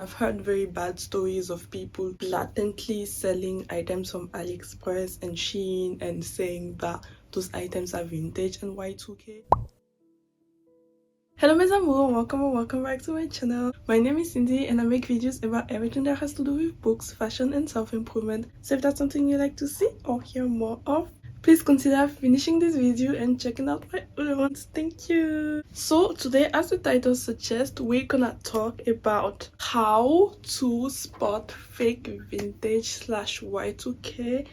I've heard very bad stories of people blatantly selling items from AliExpress and Shein and saying that those items are vintage and Y2K. Hello mes amours, welcome or welcome back to my channel. My name is Cindy and I make videos about everything that has to do with books, fashion and self-improvement. So if that's something you like to see or hear more of, please consider finishing this video and checking out my other ones. Thank you. So today, as the title suggests, we're gonna talk about how to spot fake vintage slash Y2K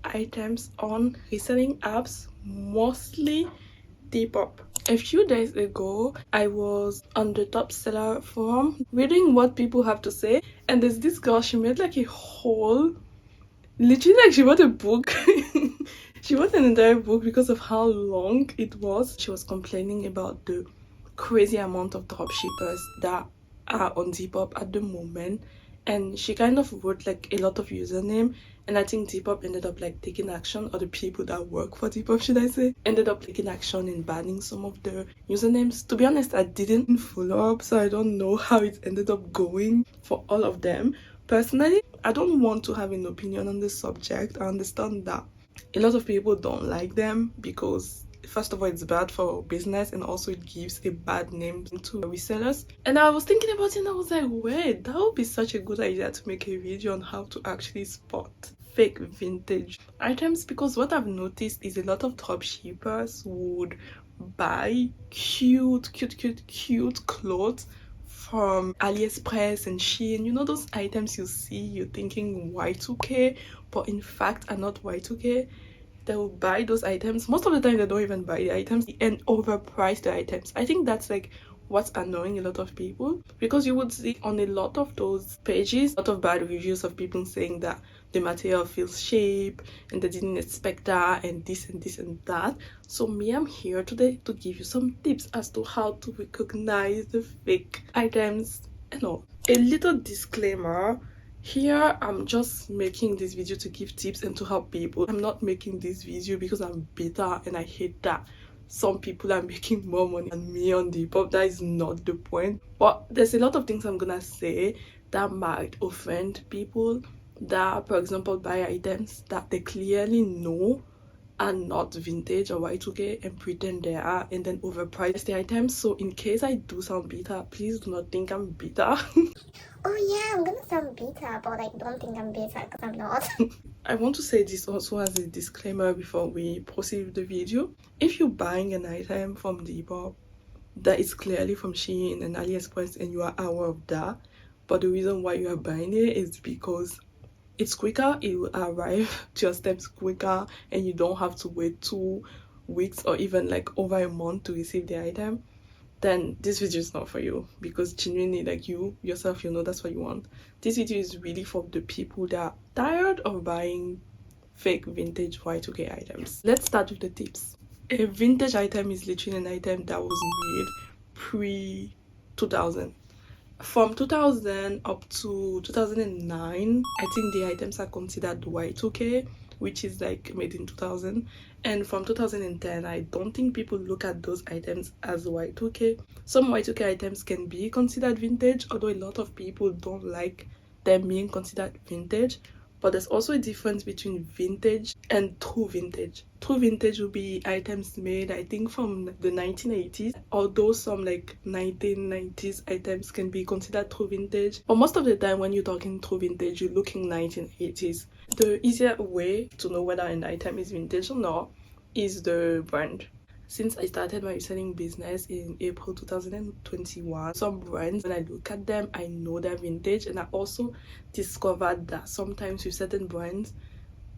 items on reselling apps, mostly Depop. A few days ago, I was on the top seller forum reading what people have to say, and there's this girl, she made like a whole, literally like she wrote a book. She wrote an entire book because of how long it was. She was complaining about the crazy amount of dropshippers that are on Depop at the moment, and she kind of wrote like a lot of username, and I think Depop ended up like taking action, or the people that work for Depop, should I say, ended up taking action in banning some of the usernames. To be honest, I didn't follow up, so I don't know how it ended up going for all of them. Personally, I don't want to have an opinion on this subject. I understand that a lot of people don't like them because first of all it's bad for business, and also it gives a bad name to resellers. And I was thinking about it and I was like, wait, that would be such a good idea to make a video on how to actually spot fake vintage items, because what I've noticed is a lot of dropshippers would buy cute clothes from AliExpress and Shein. You know those items you see, you're thinking Y2K, but in fact are not Y2K. They will buy those items. Most of the time they don't even buy the items and overprice the items. I think that's like what's annoying a lot of people, because you would see on a lot of those pages a lot of bad reviews of people saying that the material feels cheap and they didn't expect that and this and this and that. So me, I'm here today to give you some tips as to how to recognize the fake items and all. A little disclaimer here, I'm just making this video to give tips and to help people. I'm not making this video because I'm bitter and I hate that some people are making more money than me on Depop. That is not the point. But there's a lot of things I'm gonna say that might offend people that, for example, buy items that they clearly know are not vintage or Y2K and pretend they are, and then overprice the items. So in case I do sound bitter, please do not think I'm bitter. Oh yeah, I'm gonna sound bitter, but like don't think I'm bitter because I'm not. I want to say this also as a disclaimer before we proceed with the video. If you're buying an item from Depop that is clearly from Shein and AliExpress and you are aware of that, but the reason why you are buying it is because it's quicker, it will arrive to your steps quicker, and you don't have to wait 2 weeks or even like over a month to receive the item, then this video is not for you, because genuinely, like, you yourself, you know that's what you want. This video is really for the people that are tired of buying fake vintage Y2K items. Let's start with the tips. A vintage item is literally an item that was made pre 2000. From 2000 up to 2009, I think the items are considered Y2K, which is like made in 2000. And from 2010, I don't think people look at those items as Y2K. Some Y2K items can be considered vintage, although a lot of people don't like them being considered vintage. But there's also a difference between vintage and true vintage. True vintage will be items made, I think, from the 1980s, although some like 1990s items can be considered true vintage. But most of the time when you're talking true vintage, you're looking 1980s. The easier way to know whether an item is vintage or not is the brand. Since I started my reselling business in April 2021, some brands, when I look at them, I know they're vintage. And I also discovered that sometimes with certain brands,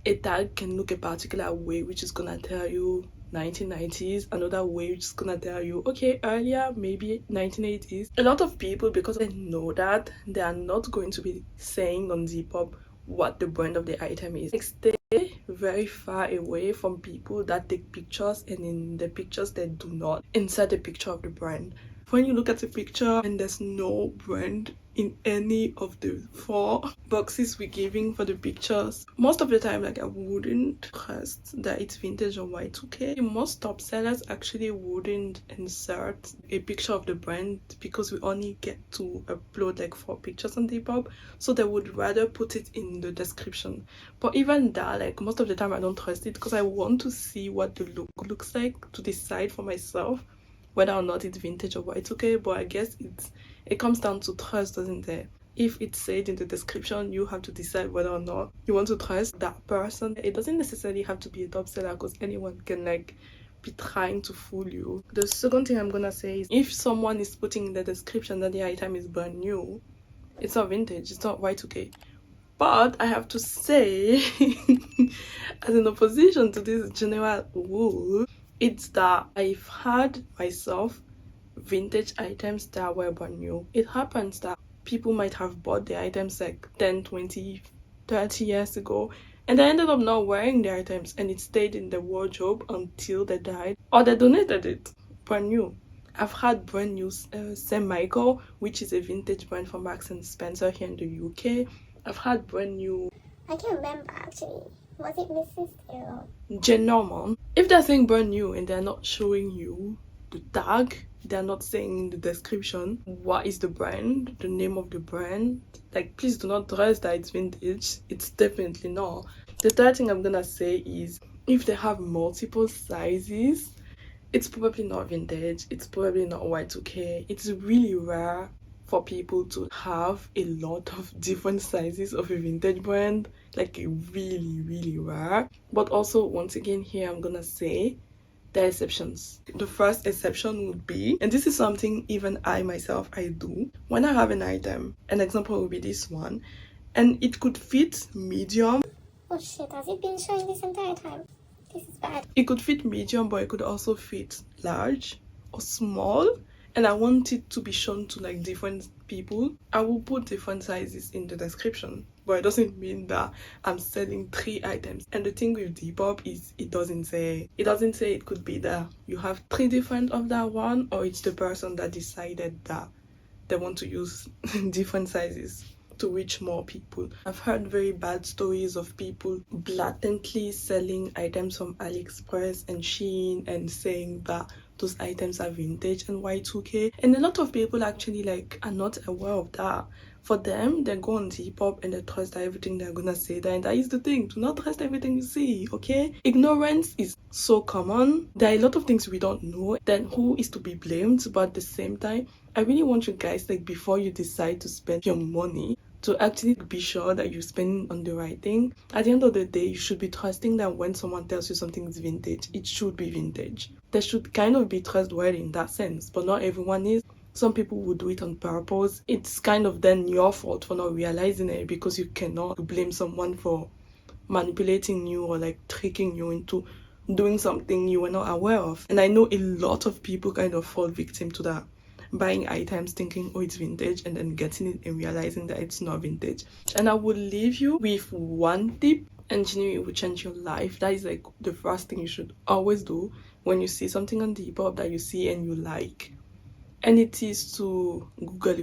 a tag can look a particular way, which is gonna tell you 1990s, another way which is gonna tell you, okay, earlier, maybe 1980s. A lot of people, because they know that, they are not going to be saying on Depop what the brand of the item is. Like, stay very far away from people that take pictures and in the pictures they do not insert a picture of the brand. When you look at the picture and there's no brand in any of the 4 boxes we're giving for the pictures, most of the time, like, I wouldn't trust that it's vintage or Y2K. Most top sellers actually wouldn't insert a picture of the brand because we only get to upload like 4 pictures on Depop, so they would rather put it in the description. But even that, like, most of the time I don't trust it because I want to see what the look looks like to decide for myself whether or not it's vintage or Y2K. But I guess it comes down to trust, doesn't it? If it's said in the description, you have to decide whether or not you want to trust that person. It doesn't necessarily have to be a top seller because anyone can like be trying to fool you. The second thing I'm gonna say is, if someone is putting in the description that the item is brand new, it's not vintage, it's not Y2K. But I have to say, as an opposition to this general rule, it's that I've had myself vintage items that were brand new. It happens that people might have bought the items like 10, 20, 30 years ago, and they ended up not wearing the items and it stayed in the wardrobe until they died, or they donated it brand new. I've had brand new St. Michael, which is a vintage brand from Marks and Spencer here in the UK. I've had brand new, I can't remember actually. Was it Mrs. Taylor? Jen Norman. If they're saying brand new and they're not showing you the tag, they're not saying in the description what is the brand, the name of the brand, like, please do not trust that it's vintage. It's definitely not. The third thing I'm gonna say is, if they have multiple sizes, it's probably not vintage, it's probably not Y2K. It's really rare for people to have a lot of different sizes of a vintage brand, like really rare. But also, once again, here I'm gonna say there are exceptions. The first exception would be, and this is something even I myself I do, when I have an item, an example would be this one, and it could fit medium. Oh shit, has it been showing this entire time? This is bad. It could fit medium, but it could also fit large or small, and I want it to be shown to like different people. I will put different sizes in the description, but it doesn't mean that I'm selling 3 items. And the thing with Depop is, it doesn't say it could be that you have 3 different of that one, or it's the person that decided that they want to use different sizes to reach more people. I've heard very bad stories of people blatantly selling items from AliExpress and Shein and saying that those items are vintage and Y2K, and a lot of people actually like are not aware of that. For them, they go on Depop and they trust everything they're gonna say there, and that is the thing. Do not trust everything you see, okay? Ignorance is so common. There are a lot of things we don't know. Then who is to be blamed? But at the same time, I really want you guys, like, before you decide to spend your money, to actually be sure that you're spending on the right thing. At the end of the day, you should be trusting that when someone tells you something is vintage, it should be vintage. They should kind of be trustworthy in that sense, but not everyone is. Some people would do it on purpose. It's kind of then your fault for not realizing it, because you cannot blame someone for manipulating you or like tricking you into doing something you were not aware of. And I know a lot of people kind of fall victim to that, buying items thinking, oh, it's vintage, and then getting it and realizing that it's not vintage. And I would leave you with one tip, and genuinely it will change your life. That is like the first thing you should always do when you see something on Depop that you see and you like, and it is to Google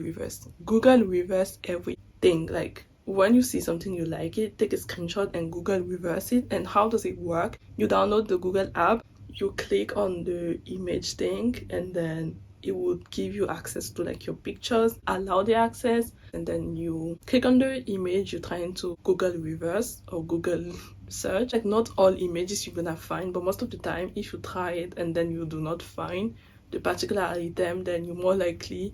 reverse everything. Like, when you see something you like it, take a screenshot and Google reverse it. And how does it work? You download the Google app, you click on the image thing, and then it would give you access to like your pictures, allow the access, and then you click on the image you're trying to Google reverse or Google search. Like, not all images you're gonna find, but most of the time, if you try it and then you do not find the particular item, then you're more likely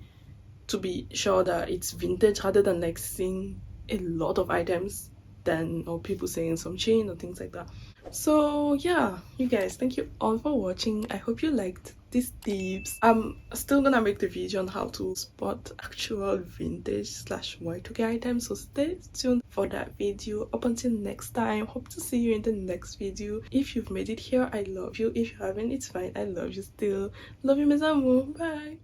to be sure that it's vintage, rather than like seeing a lot of items then, or people saying some chain or things like that. So yeah, you guys, thank you all for watching. I hope you liked these tips. I'm still gonna make the video on how to spot actual vintage / Y2K items, so stay tuned for that video. Up until next time, hope to see you in the next video. If you've made it here, I love you. If you haven't, it's fine, I love you still. Love you, mes amours. Bye.